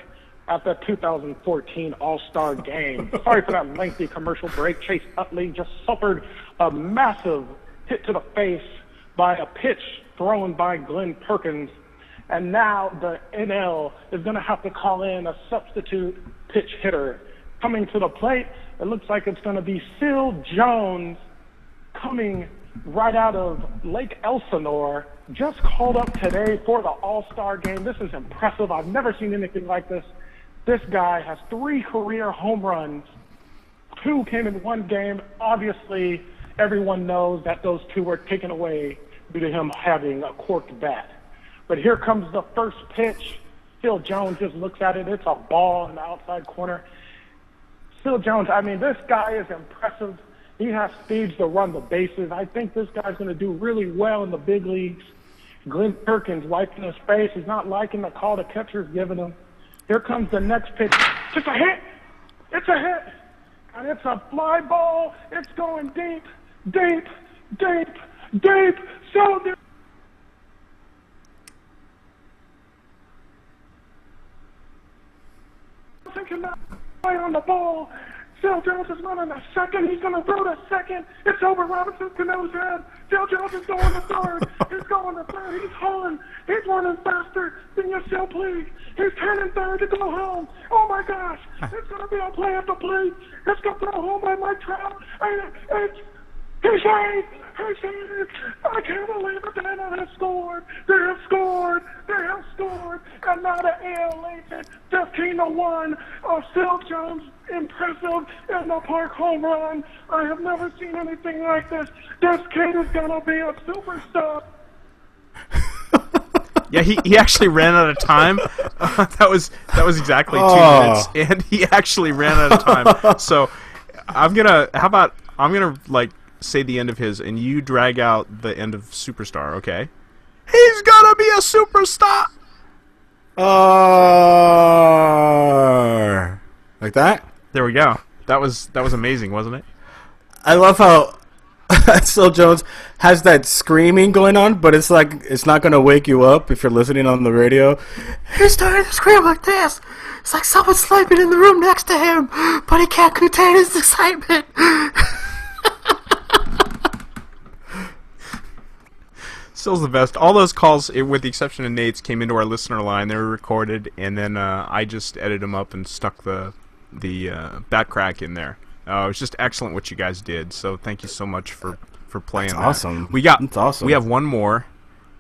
at the 2014 All-Star Game. Sorry for that lengthy commercial break. Chase Utley just suffered a massive hit to the face by a pitch thrown by Glenn Perkins. And now the NL is going to have to call in a substitute pitch hitter. Coming to the plate, it looks like it's going to be Phil Jones, coming right out of Lake Elsinore, just called up today for the All-Star game. This is impressive. I've never seen anything like this. This guy has 3 career home runs. 2 came in one game. Obviously, everyone knows that those 2 were taken away due to him having a corked bat. But here comes the first pitch. Phil Jones just looks at it. It's a ball in the outside corner. Phil Jones, I mean, this guy is impressive. He has speeds to run the bases. I think this guy's going to do really well in the big leagues. Glenn Perkins wiping his face. He's not liking the call the catcher's giving him. Here comes the next pitch. Just a hit. It's a hit. And it's a fly ball. It's going deep, deep, deep, deep. So deep. Thinking that play on the ball. Phil Jones is running to second. He's going to throw to second. It's over Robinson Cano's head. Phil Jones is going to third. He's going to third. He's hauling. He's running faster than your cell, please. He's turning third to go home. Oh, my gosh. It's going to be a play at the plate. It's going to throw home by Mike Trout. And it's he saved! He saved! I can't believe it. They have scored. They have scored. They have scored. And now the AL leads it 15-1. Phil Jones, impressive in the park home run. I have never seen anything like this. This kid is going to be a superstar. Yeah, he actually ran out of time. That was exactly 2 minutes, and he actually ran out of time. So I'm gonna like say the end of his, and you drag out the end of Superstar. Okay? He's gonna be a superstar. Like that? There we go. That was amazing, wasn't it? I love how Phil Jones has that screaming going on, but it's like it's not going to wake you up if you're listening on the radio. He's starting to scream like this. It's like someone's sleeping in the room next to him, but he can't contain his excitement. Still's the best. All those calls, with the exception of Nate's, came into our listener line. They were recorded, and then I just edited them up and stuck the bat crack in there. It was just excellent what you guys did. So thank you so much for playing. That's that. awesome. That's awesome. We have one more.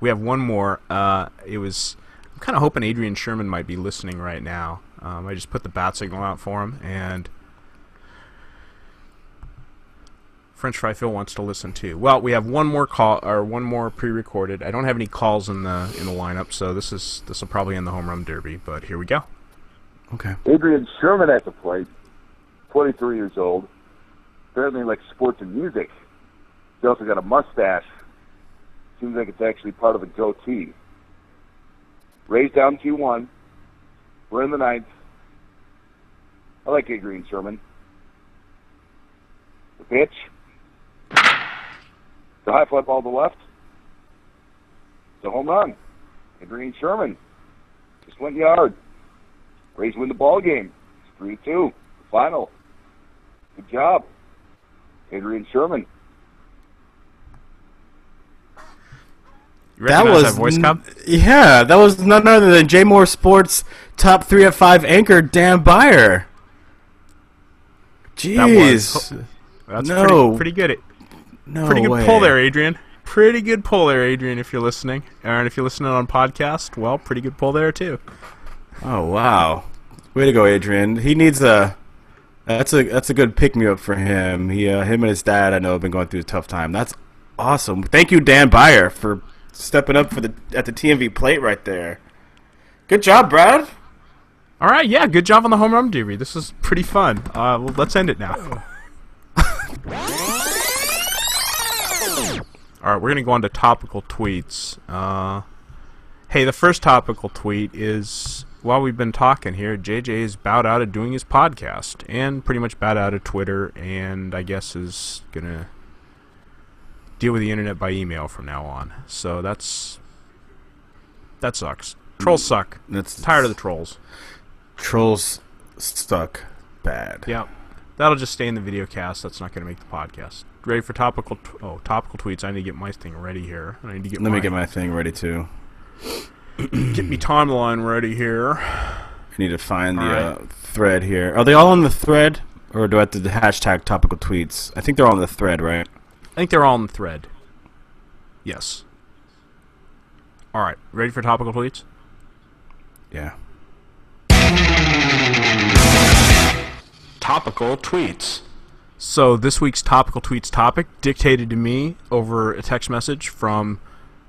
I'm kind of hoping Adrian Sherman might be listening right now. I just put the bat signal out for him, and French Fry Phil wants to listen too. Well, we have one more call, or one more pre-recorded. I don't have any calls in the lineup, so this will probably end the home run derby. But here we go. Okay. Adrian Sherman at the plate, 23 years old. Apparently likes sports and music. He's also got a mustache. Seems like it's actually part of a goatee. Raised down 2-1. We're in the ninth. I like Adrian Sherman. The pitch. The high fly ball to the left. It's a home run. Adrian Sherman just went yard. Rays win the ball game. It's 3-2. Final. Good job, Adrian Sherman. You recognize that voice, Cobb? Yeah, that was none other than J Moore Sports Top 3 at 5 anchor Dan Byer. Jeez. That's no. pretty good. No pretty good way. pull there, Adrian. Pretty good pull there, Adrian, if you're listening. And if you're listening on podcast, well, pretty good pull there, too. Oh, wow. Way to go, Adrian. He needs that's a good pick-me-up for him. Him and his dad, I know, have been going through a tough time. That's awesome. Thank you, Dan Byer, for stepping up at the TMV plate right there. Good job, Brad. All right, yeah, good job on the home run derby. This is pretty fun. Well, let's end it now. All right, we're going to go on to topical tweets. Hey, the first topical tweet is, while we've been talking here, JJ is bowed out of doing his podcast and pretty much bowed out of Twitter, and I guess is going to deal with the internet by email from now on. So that sucks. Trolls suck. Tired of the trolls. Trolls suck bad. Yep. That'll just stay in the video cast. That's not going to make the podcast. Ready for topical tweets. I need to get my thing ready here. Let me get my thing ready too. Get me timeline ready here. I need to find the thread here. Are they all on the thread, or do I have to hashtag topical tweets? I think they're all on the thread, right? I think they're all on the thread. Yes. All right. Ready for topical tweets? Yeah. Topical Tweets. So this week's topical tweets topic, dictated to me over a text message from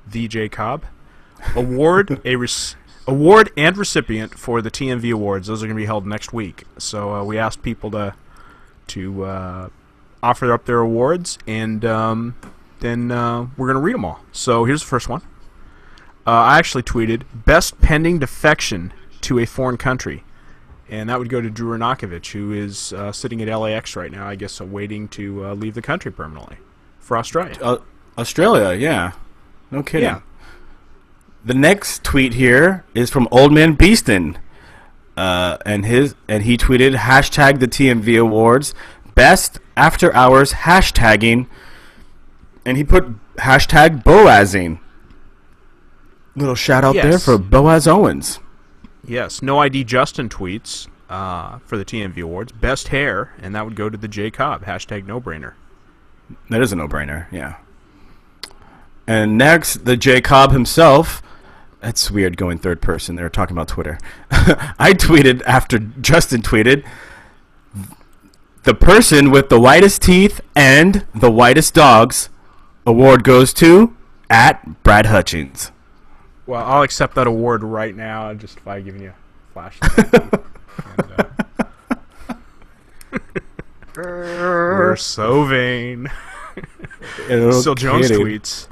the Cobb. Award and recipient for the TMV awards. Those are going to be held next week. So we asked people to offer up their awards, and then we're going to read them all. So here's the first one. I actually tweeted best pending defection to a foreign country. And that would go to Drew Ranakovich, who is sitting at LAX right now, I guess, waiting to leave the country permanently for Australia. Australia, yeah. No kidding. Yeah. The next tweet here is from Old Man Beaston. And he tweeted, hashtag the TMV Awards, best after hours hashtagging, and he put hashtag Boazing. Little shout out there for Boaz Owens. Yes, No ID Justin tweets for the TMV Awards, best hair, and that would go to the J Cobb, hashtag no brainer. That is a no brainer, yeah. And next, the J Cobb himself. That's weird going third person. They were talking about Twitter. I tweeted after Justin tweeted, the person with the whitest teeth and the whitest dogs award goes to at Brad Hutchings. Well, I'll accept that award right now just by giving you a flashlight. We're so vain. Still Jones tweets,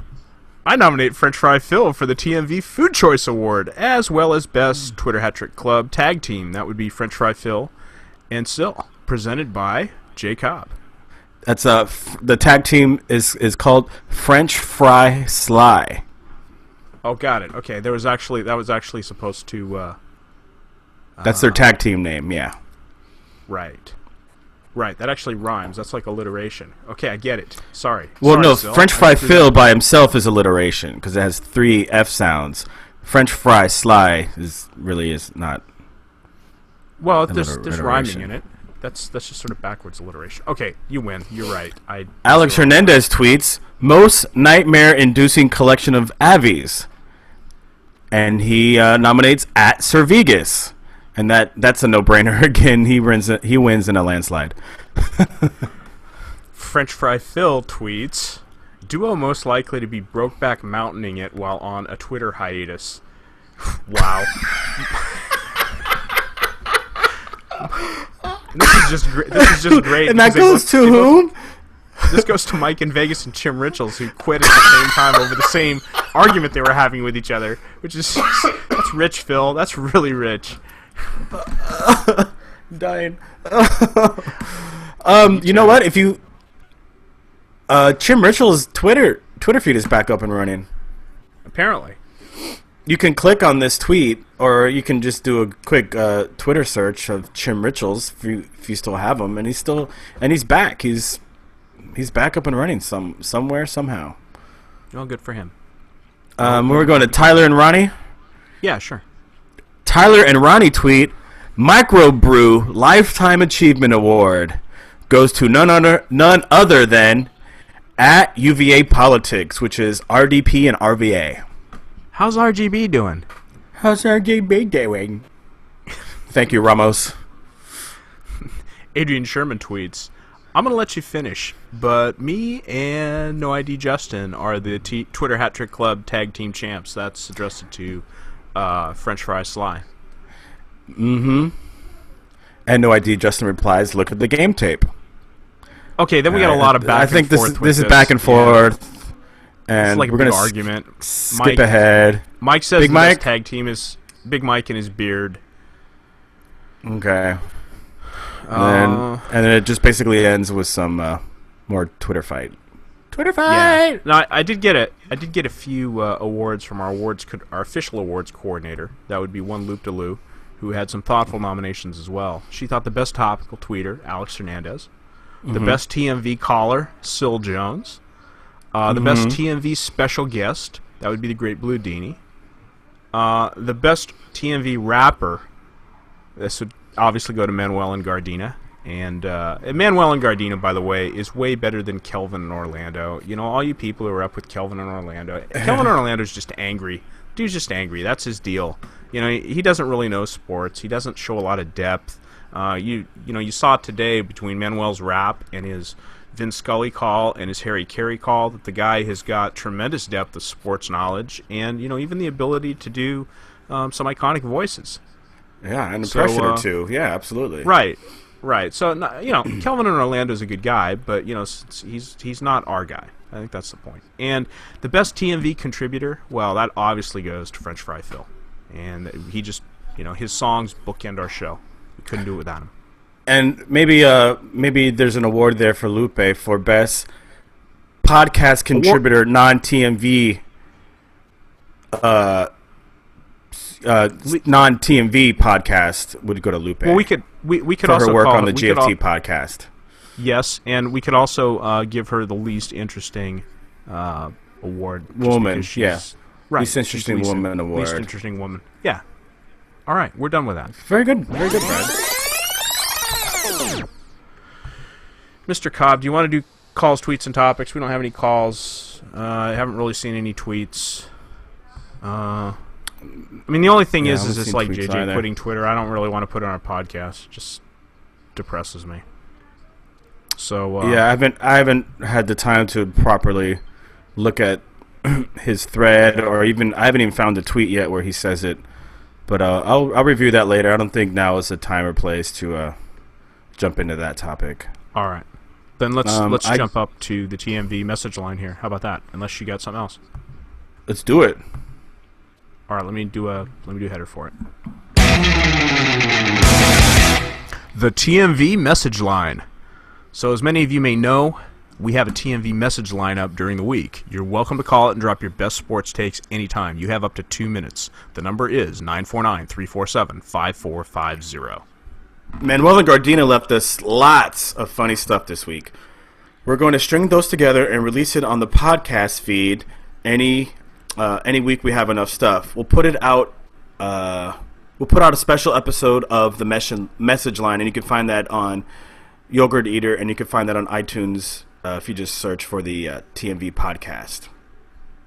I nominate French Fry Phil for the TMV Food Choice Award, as well as Best Twitter Hat Trick Club Tag Team. That would be French Fry Phil and Sil, presented by J Cobb. That's the tag team is called French Fry Sly. Oh, got it. Okay, that was actually supposed to. That's their tag team name, yeah. Right. That actually rhymes. That's like alliteration. Okay, I get it. Sorry. Well, Sorry, no, Sil. French Fry Phil by himself is alliteration because it has 3 F sounds. French Fry Sly is not. Well, there's rhyming in it. That's just sort of backwards alliteration. Okay, you win. You're right. Alex Hernandez tweets, most nightmare-inducing collection of Avies. And he nominates at Sir Vegas. And that's a no-brainer. Again, he wins in a landslide. French Fry Phil tweets, duo most likely to be Brokeback Mountaining it while on a Twitter hiatus. Wow. This is just great. And that goes to whom? This goes to Mike in Vegas and Tim Richards, who quit at the same time over the same argument they were having with each other. Which is that's rich, Phil. That's really rich. Dying. You know what? If you Tim Richards' Twitter feed is back up and running. Apparently. You can click on this tweet, or you can just do a quick Twitter search of Tim Richards if you still have him, and he's back. He's back up and running somewhere somehow. Oh, good for him. We're going to Tyler and Ronnie. Yeah, sure. Tyler and Ronnie tweet, Microbrew Lifetime Achievement Award goes to none other than at UVA Politics, which is RDP and RVA. How's RGB doing? How's RGB doing? Thank you, Ramos. Adrian Sherman tweets, I'm going to let you finish, but me and No ID Justin are the Twitter Hat Trick Club Tag Team Champs. That's addressed to French Fry Sly. Mm-hmm. And No ID Justin replies, look at the game tape. Okay, then we got a lot of back and forth. I think this is back and forth. And it's like we're a big going to argument. Skip ahead. Mike says Big the Mike? best tag team is Big Mike and his beard. Okay. And then it just basically ends with some more Twitter fight. Twitter fight. Yeah. No, I did get a few awards from our official awards coordinator. That would be one Loop de Loo, who had some thoughtful nominations as well. She thought the best topical tweeter, Alex Hernandez. The best TMV caller, Syl Jones. The best TMV special guest, that would be the Great Blue Deanie. The best TMV rapper, this would obviously go to Manuel and Gardena. And Manuel and Gardena, by the way, is way better than Kelvin and Orlando. You know, all you people who are up with Kelvin and Orlando. Kelvin and Orlando's just angry. Dude's just angry. That's his deal. You know, he doesn't really know sports. He doesn't show a lot of depth. You saw it today between Manuel's rap and his Vin Scully call and his Harry Carey call that the guy has got tremendous depth of sports knowledge and, you know, even the ability to do some iconic voices. Yeah, an impression or two. Yeah, absolutely. Right. So, you know, Kelvin and Orlando's a good guy, but, you know, he's not our guy. I think that's the point. And the best TMV contributor, well, that obviously goes to French Fry Phil. And he just, you know, his songs bookend our show. We couldn't do it without him. And maybe there's an award there for Lupe for best podcast contributor, non-TMV, non-TMV podcast would go to Lupe. Well, we could for also her work call on the GFT podcast. Yes, and we could also give her the least interesting award. Woman, yeah. Right. Least interesting woman award. Least interesting woman. Yeah. All right, we're done with that. Very good. Very good, Brad. Mr. Cobb, do you want to do calls, tweets, and topics? We don't have any calls. I haven't really seen any tweets. I mean, the only thing is it's like JJ either. quitting Twitter. I don't really want to put it on our podcast. It just depresses me. So yeah, I haven't had the time to properly look at his thread, or I haven't even found the tweet yet where he says it. But I'll review that later. I don't think now is the time or place to jump into that topic. All right, then let's jump up to the TMV message line here. How about that? Unless you got something else. Let's do it. All right, let me do a header for it. The TMV message line. So as many of you may know, we have a TMV message line up during the week. You're welcome to call it and drop your best sports takes anytime. You have up to 2 minutes. The number is 949-347-5450. Manuel and Gardena left us lots of funny stuff this week. We're going to string those together and release it on the podcast feed any week we have enough stuff. We'll put it out. We'll put out a special episode of the message line, and you can find that on Yogurt Eater, and you can find that on iTunes if you just search for the TMV podcast.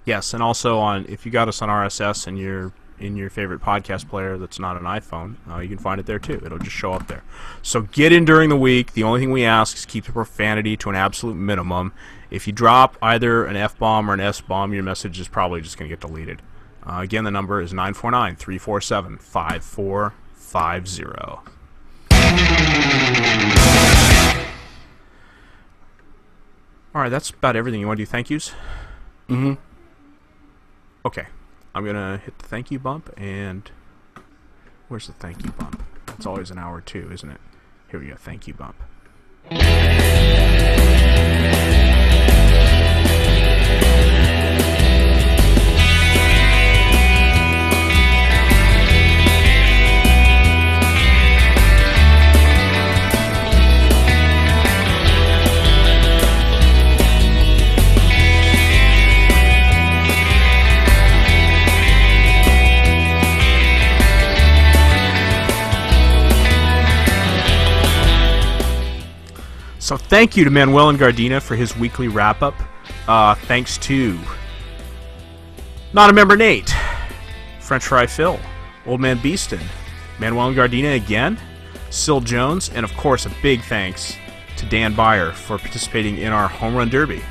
Yes, and also if you got us on RSS and you're in your favorite podcast player that's not an iPhone, you can find it there too. It'll just show up there. So get in during the week. The only thing we ask is keep the profanity to an absolute minimum. If you drop either an F-bomb or an S-bomb, your message is probably just going to get deleted. Again, the number is 949-347-5450. All right, that's about everything. You want to do thank yous? Mm-hmm. Okay. I'm going to hit the thank you bump, and where's the thank you bump? It's always an hour too, isn't it? Here we go, thank you bump. So thank you to Manuel and Gardena for his weekly wrap-up. Thanks to Not a Member Nate, French Fry Phil, Old Man Beeston, Manuel and Gardena again, Syl Jones, and of course a big thanks to Dan Byer for participating in our Home Run Derby.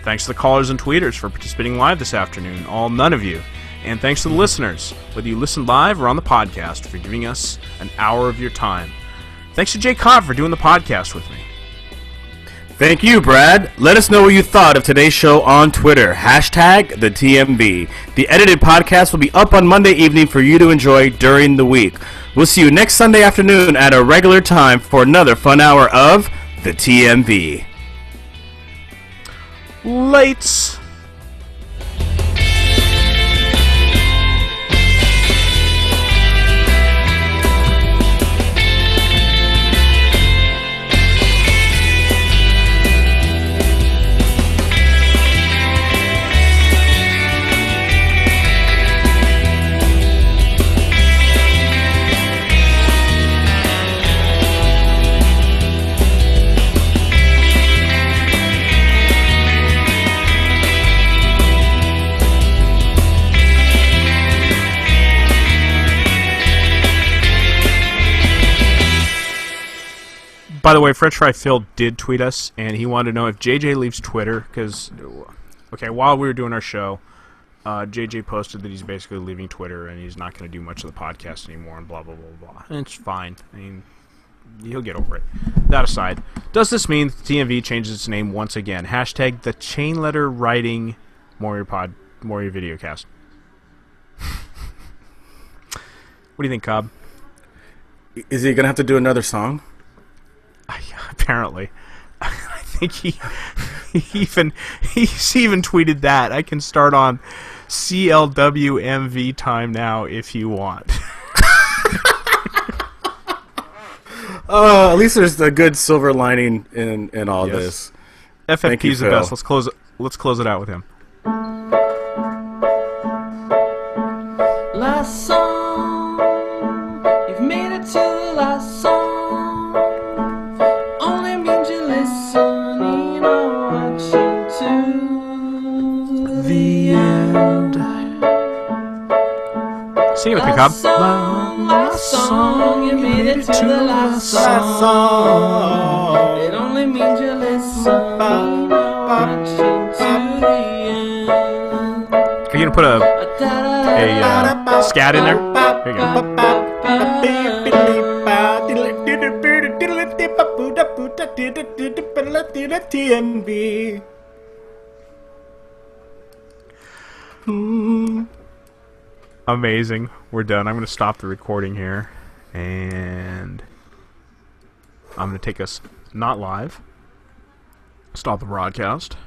Thanks to the callers and tweeters for participating live this afternoon, none of you. And thanks to the listeners, whether you listen live or on the podcast, for giving us an hour of your time. Thanks to Jay Cobb for doing the podcast with me. Thank you, Brad. Let us know what you thought of today's show on Twitter. #TheTMV. The edited podcast will be up on Monday evening for you to enjoy during the week. We'll see you next Sunday afternoon at a regular time for another fun hour of The TMV. Lights. By the way, French Fry Phil did tweet us, and he wanted to know if JJ leaves Twitter, because, okay, while we were doing our show, JJ posted that he's basically leaving Twitter, and he's not going to do much of the podcast anymore, and blah, blah, blah, blah. And it's fine. I mean, he'll get over it. That aside, does this mean TMV changes its name once again? Hashtag the chain letter writing Warrior Videocast. What do you think, Cobb? Is he going to have to do another song? Apparently. I think he's even tweeted that. I can start on CLWMV time now if you want. At least there's a good silver lining in all this. FFP is the best. Let's close it out with him. Last song, you've made it to the last song. Only means you're listening or watching to the end. Sing it with me, Cobb. Last song, you made it to the last song. It only means you're listening or watching to the end. Are you gonna put a scat in there? There you go. Amazing. We're done. I'm going to stop the recording here, and I'm going to take us not live. Stop the broadcast.